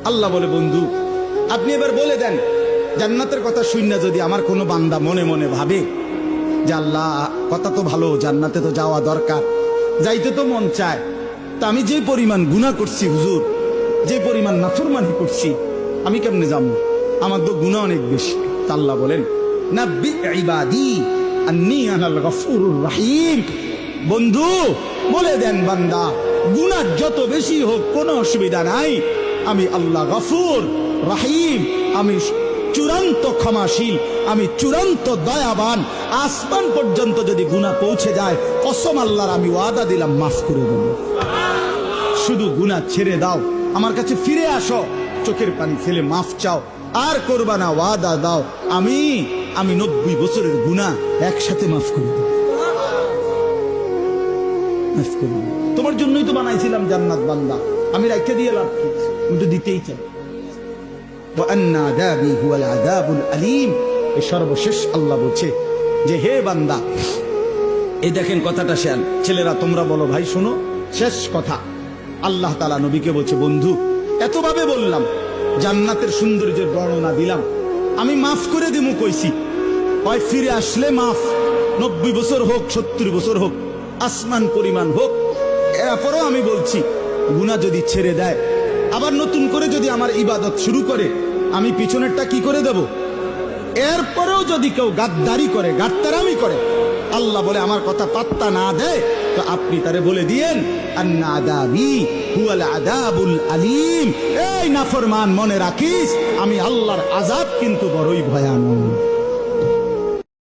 আল্লাহ বলে, বন্ধু আপনি এবার বলে দেন, জান্নাতের কথা শুননা যদি আমার কোনো বান্দা মনে মনে ভাবে যে আল্লাহ কথা তো ভালো, জান্নাতে তো যাওয়া দরকার, যাইতে তো মন চায়, তা আমি যে পরিমাণ গুনাহ করছি হুজুর, যে পরিমাণ নাফরমানি করছি, আমি কেমনে যাবো? আমার তো গুনাহ অনেক বেশি। তা আল্লাহ বলেন, নাব্বি ইবাদি আন্নী আনাল গফুরুর রহিম। বন্ধু বলে দেন, বান্দা গুনাহ যত বেশি হোক কোনো অসুবিধা নাই, আমি আল্লাহ গফুর রহিম, আমি চূড়ান্ত ক্ষমাশীল, আমি চূড়ান্ত দয়াবান। আসমান পর্যন্ত যদি গুনাহ পৌঁছে যায়, কসম আল্লাহর আমি ওয়াদা দিলাম মাফ করে দেব। শুধু গুনাহ ছেড়ে দাও, আমার কাছে ফিরে আসো, চোখের পানি ফেলে মাফ চাও, আর করবা না, ওয়াদা দাও আমি 90 বছরের গুনাহ একসাথে মাফ করে দেব। মাফ করে দেব। তোমার জন্যই তো বানাইছিলাম জান্নাত বান্দা, আমি রাইখা দিয়ে লাভ কি? আমি তো দিতেই চাই। সর্বশেষ আল্লাহ বলছে যে হে বান্দা, এই দেখেন কথাটা শেয়াল, ছেলেরা তোমরা বলো ভাই শোনো, শেষ কথা আল্লাহ তাআলা নবীকে বলছে, বন্ধু এতভাবে বললাম, জান্নাতের সৌন্দর্যের বর্ণনা দিলাম, আমি মাফ করে দিমু কইছি, হয় ফিরে আসলে মাফ, 90 বছর হোক 70 বছর হোক, আসমান পরিমাণ হোক, এরপরও আমি বলছি গুনাহ যদি ছেড়ে দেয়, আবার নতুন করে যদি আমার ইবাদত শুরু করে, আমি পিছনেরটা কি করে দেব? এরপরেও যদি কেউ গাদ্দারি করে, গাদ্দারামি করে, আল্লাহ বলে আমার কথা পাত্তা না দেয়, তো আপনি তারে বলে দিয়েন আন্না আযাবি হুয়াল আযাবুল আলীম। এই নাফরমান মনে রাখিস, আমি আল্লাহর আযাব কিন্তু বড়ই ভয়ানক।